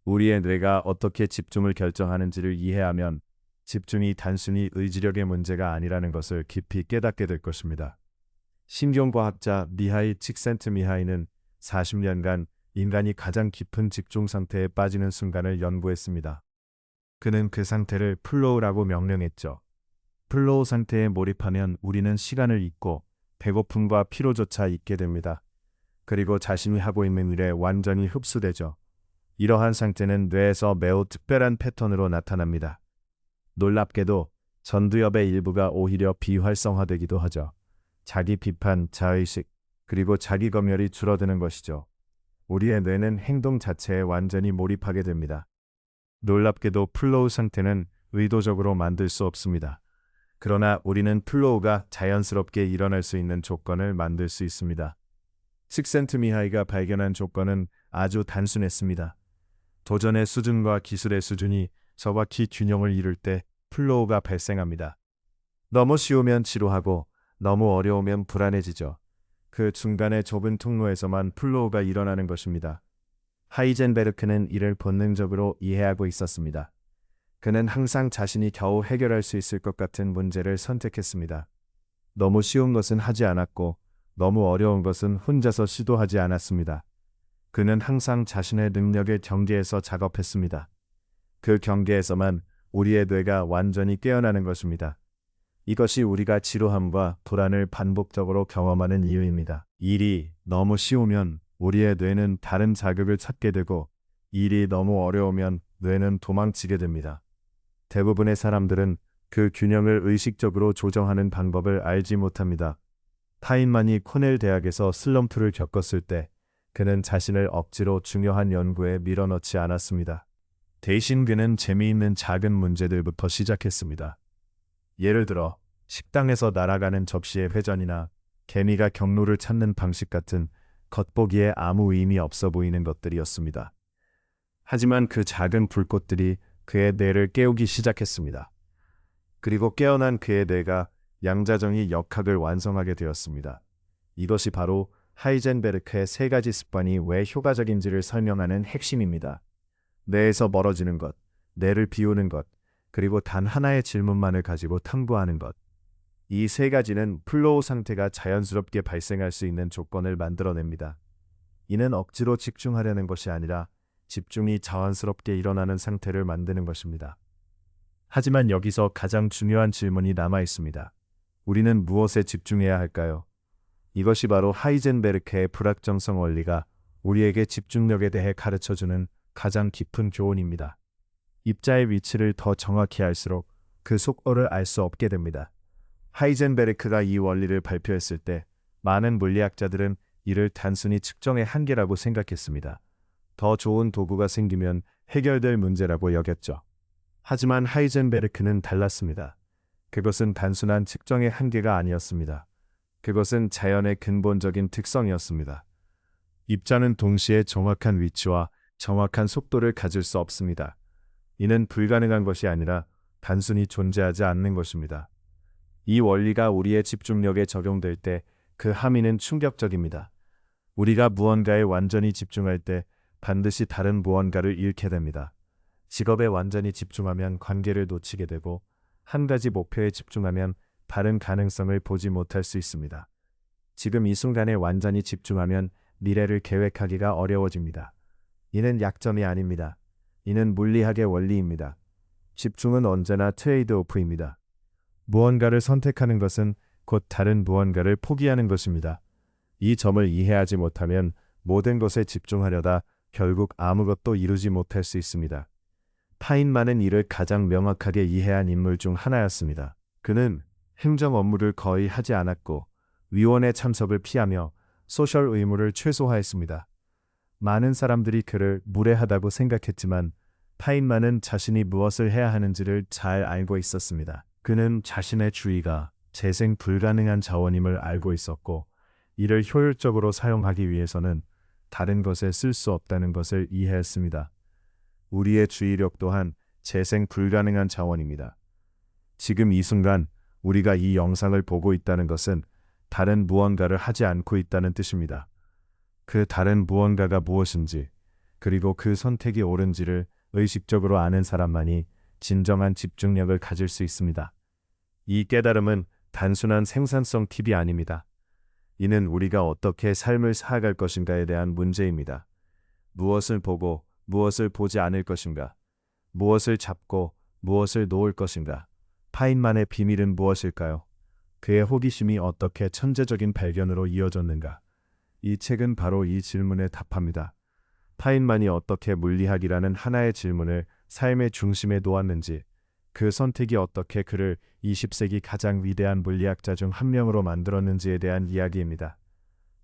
우리의 뇌가 어떻게 집중을 결정하는지를 이해하면 집중이 단순히 의지력의 문제가 아니라는 것을 깊이 깨닫게 될 것입니다. 신경과학자 미하일 칙센트미하이는 40년간 인간이 가장 깊은 집중 상태에 빠지는 순간을 연구했습니다. 그는 그 상태를 플로우라고 명명했죠. 플로우 상태에 몰입하면 우리는 시간을 잊고 배고픔과 피로조차 잊게 됩니다. 그리고 자신이 하고 있는 일에 완전히 흡수되죠. 이러한 상태는 뇌에서 매우 특별한 패턴으로 나타납니다. 놀랍게도 전두엽의 일부가 오히려 비활성화되기도 하죠. 자기 비판, 자의식, 그리고 자기 검열이 줄어드는 것이죠. 우리의 뇌는 행동 자체에 완전히 몰입하게 됩니다. 놀랍게도 플로우 상태는 의도적으로 만들 수 없습니다. 그러나 우리는 플로우가 자연스럽게 일어날 수 있는 조건을 만들 수 있습니다. 칙센트미하이가 발견한 조건은 아주 단순했습니다. 도전의 수준과 기술의 수준이 정확히 균형을 이룰 때 플로우가 발생합니다. 너무 쉬우면 지루하고 너무 어려우면 불안해지죠. 그 중간의 좁은 통로에서만 플로우가 일어나는 것입니다. 하이젠베르크는 이를 본능적으로 이해하고 있었습니다. 그는 항상 자신이 겨우 해결할 수 있을 것 같은 문제를 선택했습니다. 너무 쉬운 것은 하지 않았고 너무 어려운 것은 혼자서 시도하지 않았습니다. 그는 항상 자신의 능력의 경계에서 작업했습니다. 그 경계에서만 우리의 뇌가 완전히 깨어나는 것입니다. 이것이 우리가 지루함과 불안을 반복적으로 경험하는 이유입니다. 일이 너무 쉬우면 우리의 뇌는 다른 자극을 찾게 되고 일이 너무 어려우면 뇌는 도망치게 됩니다. 대부분의 사람들은 그 균형을 의식적으로 조정하는 방법을 알지 못합니다. 타인만이 코넬 대학에서 슬럼프를 겪었을 때 그는 자신을 억지로 중요한 연구에 밀어넣지 않았습니다. 대신 그는 재미있는 작은 문제들부터 시작했습니다. 예를 들어 식당에서 날아가는 접시의 회전이나 개미가 경로를 찾는 방식 같은 겉보기에 아무 의미 없어 보이는 것들이었습니다. 하지만 그 작은 불꽃들이 그의 뇌를 깨우기 시작했습니다. 그리고 깨어난 그의 뇌가 양자정의 역학을 완성하게 되었습니다. 이것이 바로 하이젠베르크의 세 가지 습관이 왜 효과적인지를 설명하는 핵심입니다. 뇌에서 멀어지는 것, 뇌를 비우는 것, 그리고 단 하나의 질문만을 가지고 탐구하는 것. 이 세 가지는 플로우 상태가 자연스럽게 발생할 수 있는 조건을 만들어냅니다. 이는 억지로 집중하려는 것이 아니라 집중이 자연스럽게 일어나는 상태를 만드는 것입니다. 하지만 여기서 가장 중요한 질문이 남아 있습니다. 우리는 무엇에 집중해야 할까요? 이것이 바로 하이젠베르크의 불확정성 원리가 우리에게 집중력에 대해 가르쳐주는 가장 깊은 교훈입니다. 입자의 위치를 더 정확히 알수록 그 속어를 알 수 없게 됩니다. 하이젠베르크가 이 원리를 발표했을 때 많은 물리학자들은 이를 단순히 측정의 한계라고 생각했습니다. 더 좋은 도구가 생기면 해결될 문제라고 여겼죠. 하지만 하이젠베르크는 달랐습니다. 그것은 단순한 측정의 한계가 아니었습니다. 그것은 자연의 근본적인 특성이었습니다. 입자는 동시에 정확한 위치와 정확한 속도를 가질 수 없습니다. 이는 불가능한 것이 아니라 단순히 존재하지 않는 것입니다. 이 원리가 우리의 집중력에 적용될 때 그 함의는 충격적입니다. 우리가 무언가에 완전히 집중할 때 반드시 다른 무언가를 잃게 됩니다. 직업에 완전히 집중하면 관계를 놓치게 되고 한 가지 목표에 집중하면 다른 가능성을 보지 못할 수 있습니다. 지금 이 순간에 완전히 집중하면 미래를 계획하기가 어려워집니다. 이는 약점이 아닙니다. 이는 물리학의 원리입니다. 집중은 언제나 트레이드오프입니다. 무언가를 선택하는 것은 곧 다른 무언가를 포기하는 것입니다. 이 점을 이해하지 못하면 모든 것에 집중하려다 결국 아무것도 이루지 못할 수 있습니다. 파인만은 이를 가장 명확하게 이해한 인물 중 하나였습니다. 그는 행정 업무를 거의 하지 않았고 위원회 참석을 피하며 소셜 의무를 최소화했습니다. 많은 사람들이 그를 무례하다고 생각했지만 파인만은 자신이 무엇을 해야 하는지를 잘 알고 있었습니다. 그는 자신의 주의가 재생 불가능한 자원임을 알고 있었고 이를 효율적으로 사용하기 위해서는 다른 것에 쓸 수 없다는 것을 이해했습니다. 우리의 주의력 또한 재생 불가능한 자원입니다. 지금 이 순간 우리가 이 영상을 보고 있다는 것은 다른 무언가를 하지 않고 있다는 뜻입니다. 그 다른 무언가가 무엇인지 그리고 그 선택이 옳은지를 의식적으로 아는 사람만이 진정한 집중력을 가질 수 있습니다. 이 깨달음은 단순한 생산성 팁이 아닙니다. 이는 우리가 어떻게 삶을 살아갈 것인가에 대한 문제입니다. 무엇을 보고 무엇을 보지 않을 것인가? 무엇을 잡고 무엇을 놓을 것인가? 파인만의 비밀은 무엇일까요? 그의 호기심이 어떻게 천재적인 발견으로 이어졌는가? 이 책은 바로 이 질문에 답합니다. 파인만이 어떻게 물리학이라는 하나의 질문을 삶의 중심에 놓았는지, 그 선택이 어떻게 그를 20세기 가장 위대한 물리학자 중 한 명으로 만들었는지에 대한 이야기입니다.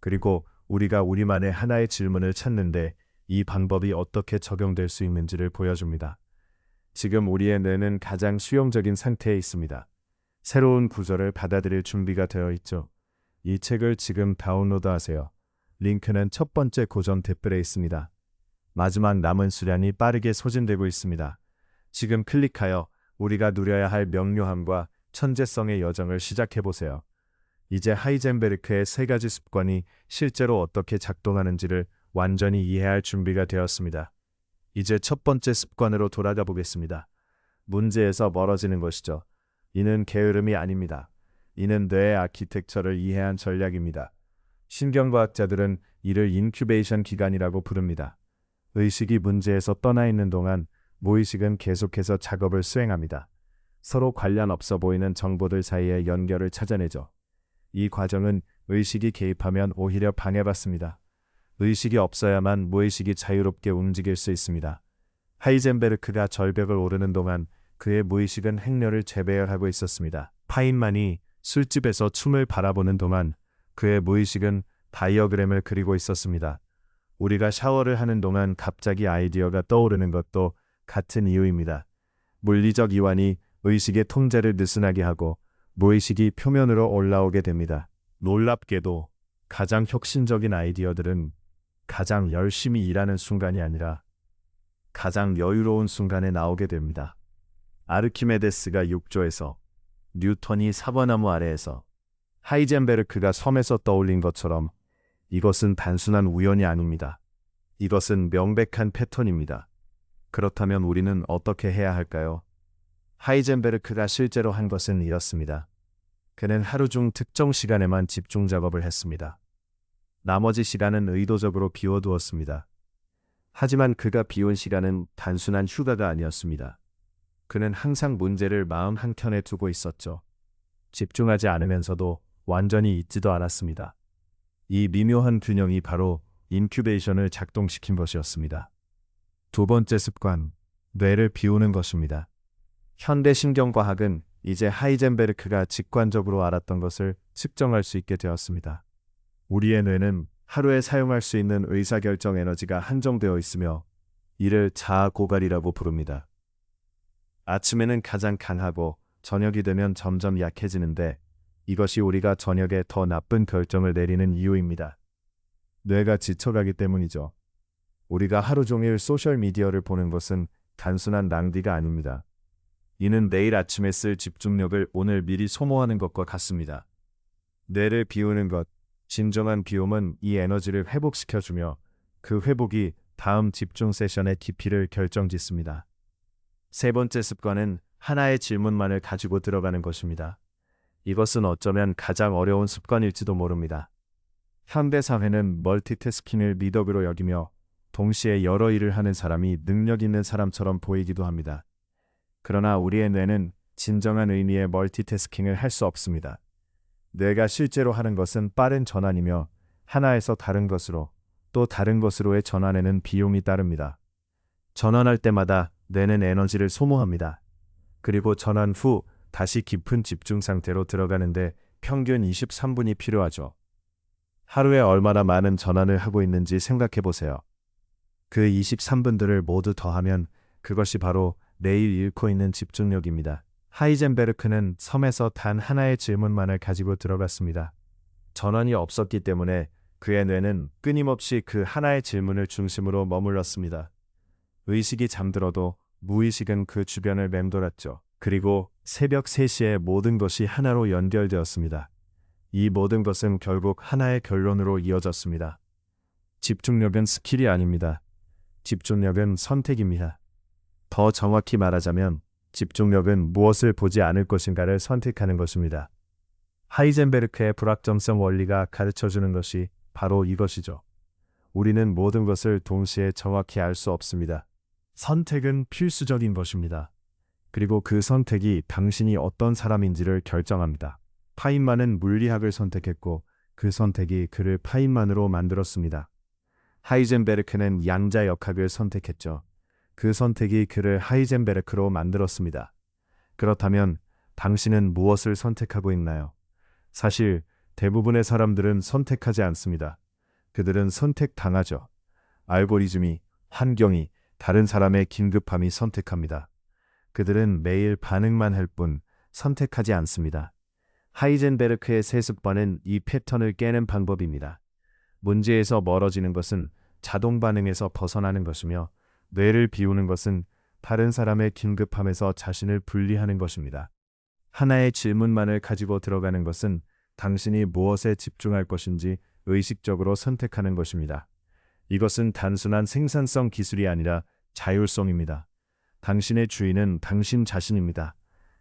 그리고 우리가 우리만의 하나의 질문을 찾는데 이 방법이 어떻게 적용될 수 있는지를 보여줍니다. 지금 우리의 뇌는 가장 수용적인 상태에 있습니다. 새로운 구조를 받아들일 준비가 되어 있죠. 이 책을 지금 다운로드하세요. 링크는 첫 번째 고전 댓글에 있습니다. 마지막 남은 수량이 빠르게 소진되고 있습니다. 지금 클릭하여 우리가 누려야 할 명료함과 천재성의 여정을 시작해보세요. 이제 하이젠베르크의 세 가지 습관이 실제로 어떻게 작동하는지를 완전히 이해할 준비가 되었습니다. 이제 첫 번째 습관으로 돌아가 보겠습니다. 문제에서 멀어지는 것이죠. 이는 게으름이 아닙니다. 이는 뇌의 아키텍처를 이해한 전략입니다. 신경과학자들은 이를 인큐베이션 기간이라고 부릅니다. 의식이 문제에서 떠나 있는 동안 무의식은 계속해서 작업을 수행합니다. 서로 관련 없어 보이는 정보들 사이의 연결을 찾아내죠. 이 과정은 의식이 개입하면 오히려 방해받습니다. 의식이 없어야만 무의식이 자유롭게 움직일 수 있습니다. 하이젠베르크가 절벽을 오르는 동안 그의 무의식은 행렬을 재배열하고 있었습니다. 파인만이 술집에서 춤을 바라보는 동안 그의 무의식은 다이어그램을 그리고 있었습니다. 우리가 샤워를 하는 동안 갑자기 아이디어가 떠오르는 것도 같은 이유입니다. 물리적 이완이 의식의 통제를 느슨하게 하고 무의식이 표면으로 올라오게 됩니다. 놀랍게도 가장 혁신적인 아이디어들은 가장 열심히 일하는 순간이 아니라 가장 여유로운 순간에 나오게 됩니다. 아르키메데스가 육조에서, 뉴턴이 사과나무 아래에서, 하이젠베르크가 섬에서 떠올린 것처럼 이것은 단순한 우연이 아닙니다. 이것은 명백한 패턴입니다. 그렇다면 우리는 어떻게 해야 할까요? 하이젠베르크가 실제로 한 것은 이렇습니다. 그는 하루 중 특정 시간에만 집중 작업을 했습니다. 나머지 시간은 의도적으로 비워두었습니다. 하지만 그가 비운 시간은 단순한 휴가가 아니었습니다. 그는 항상 문제를 마음 한켠에 두고 있었죠. 집중하지 않으면서도 완전히 잊지도 않았습니다. 이 미묘한 균형이 바로 인큐베이션을 작동시킨 것이었습니다. 두 번째 습관, 뇌를 비우는 것입니다. 현대 신경과학은 이제 하이젠베르크가 직관적으로 알았던 것을 측정할 수 있게 되었습니다. 우리의 뇌는 하루에 사용할 수 있는 의사결정 에너지가 한정되어 있으며 이를 자아 고갈이라고 부릅니다. 아침에는 가장 강하고 저녁이 되면 점점 약해지는데 이것이 우리가 저녁에 더 나쁜 결정을 내리는 이유입니다. 뇌가 지쳐가기 때문이죠. 우리가 하루 종일 소셜미디어를 보는 것은 단순한 낭비가 아닙니다. 이는 내일 아침에 쓸 집중력을 오늘 미리 소모하는 것과 같습니다. 뇌를 비우는 것, 진정한 비움은 이 에너지를 회복시켜주며 그 회복이 다음 집중 세션의 깊이를 결정짓습니다. 세 번째 습관은 하나의 질문만을 가지고 들어가는 것입니다. 이것은 어쩌면 가장 어려운 습관일지도 모릅니다. 현대사회는 멀티태스킹을 미덕으로 여기며 동시에 여러 일을 하는 사람이 능력 있는 사람처럼 보이기도 합니다. 그러나 우리의 뇌는 진정한 의미의 멀티태스킹을 할 수 없습니다. 뇌가 실제로 하는 것은 빠른 전환이며 하나에서 다른 것으로 또 다른 것으로의 전환에는 비용이 따릅니다. 전환할 때마다 뇌는 에너지를 소모합니다. 그리고 전환 후 다시 깊은 집중 상태로 들어가는데 평균 23분이 필요하죠. 하루에 얼마나 많은 전환을 하고 있는지 생각해 보세요. 그 23분들을 모두 더하면 그것이 바로 내일 잃고 있는 집중력입니다. 하이젠베르크는 섬에서 단 하나의 질문만을 가지고 들어갔습니다. 전환이 없었기 때문에 그의 뇌는 끊임없이 그 하나의 질문을 중심으로 머물렀습니다. 의식이 잠들어도 무의식은 그 주변을 맴돌았죠. 그리고 새벽 3시에 모든 것이 하나로 연결되었습니다. 이 모든 것은 결국 하나의 결론으로 이어졌습니다. 집중력은 스킬이 아닙니다. 집중력은 선택입니다. 더 정확히 말하자면 집중력은 무엇을 보지 않을 것인가를 선택하는 것입니다. 하이젠베르크의 불확정성 원리가 가르쳐주는 것이 바로 이것이죠. 우리는 모든 것을 동시에 정확히 알 수 없습니다. 선택은 필수적인 것입니다. 그리고 그 선택이 당신이 어떤 사람인지를 결정합니다. 파인만은 물리학을 선택했고 그 선택이 그를 파인만으로 만들었습니다. 하이젠베르크는 양자역학을 선택했죠. 그 선택이 그를 하이젠베르크로 만들었습니다. 그렇다면 당신은 무엇을 선택하고 있나요? 사실 대부분의 사람들은 선택하지 않습니다. 그들은 선택당하죠. 알고리즘이, 환경이, 다른 사람의 긴급함이 선택합니다. 그들은 매일 반응만 할 뿐 선택하지 않습니다. 하이젠베르크의 세 습관은 이 패턴을 깨는 방법입니다. 문제에서 멀어지는 것은 자동 반응에서 벗어나는 것이며 뇌를 비우는 것은 다른 사람의 긴급함에서 자신을 분리하는 것입니다. 하나의 질문만을 가지고 들어가는 것은 당신이 무엇에 집중할 것인지 의식적으로 선택하는 것입니다. 이것은 단순한 생산성 기술이 아니라 자율성입니다. 당신의 주인은 당신 자신입니다.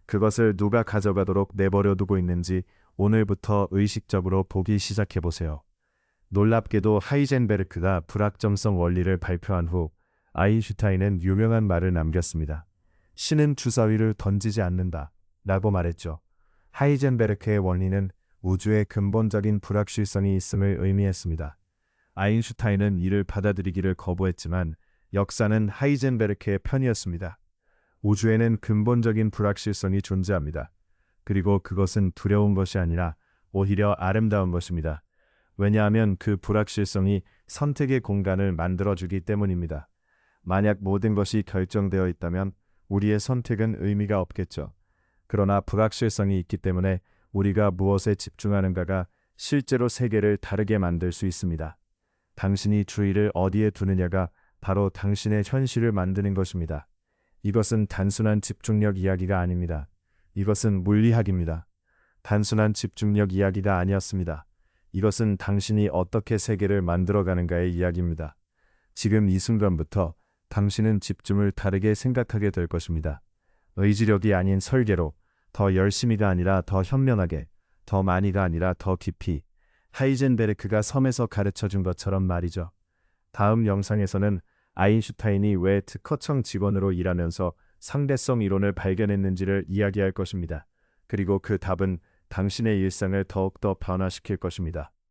그것을 누가 가져가도록 내버려 두고 있는지 오늘부터 의식적으로 보기 시작해 보세요. 놀랍게도 하이젠베르크가 불확정성 원리를 발표한 후 아인슈타인은 유명한 말을 남겼습니다. 신은 주사위를 던지지 않는다 라고 말했죠. 하이젠베르크의 원리는 우주의 근본적인 불확실성이 있음을 의미했습니다. 아인슈타인은 이를 받아들이기를 거부했지만 역사는 하이젠베르크의 편이었습니다. 우주에는 근본적인 불확실성이 존재합니다. 그리고 그것은 두려운 것이 아니라 오히려 아름다운 것입니다. 왜냐하면 그 불확실성이 선택의 공간을 만들어주기 때문입니다. 만약 모든 것이 결정되어 있다면 우리의 선택은 의미가 없겠죠. 그러나 불확실성이 있기 때문에 우리가 무엇에 집중하는가가 실제로 세계를 다르게 만들 수 있습니다. 당신이 주의를 어디에 두느냐가 바로 당신의 현실을 만드는 것입니다. 이것은 단순한 집중력 이야기가 아닙니다. 이것은 물리학입니다. 단순한 집중력 이야기가 아니었습니다. 이것은 당신이 어떻게 세계를 만들어가는가의 이야기입니다. 지금 이 순간부터 당신은 집중을 다르게 생각하게 될 것입니다. 의지력이 아닌 설계로, 더 열심히가 아니라 더 현명하게, 더 많이가 아니라 더 깊이, 하이젠베르크가 섬에서 가르쳐준 것처럼 말이죠. 다음 영상에서는 아인슈타인이 왜 특허청 직원으로 일하면서 상대성 이론을 발견했는지를 이야기할 것입니다. 그리고 그 답은 당신의 일상을 더욱더 변화시킬 것입니다.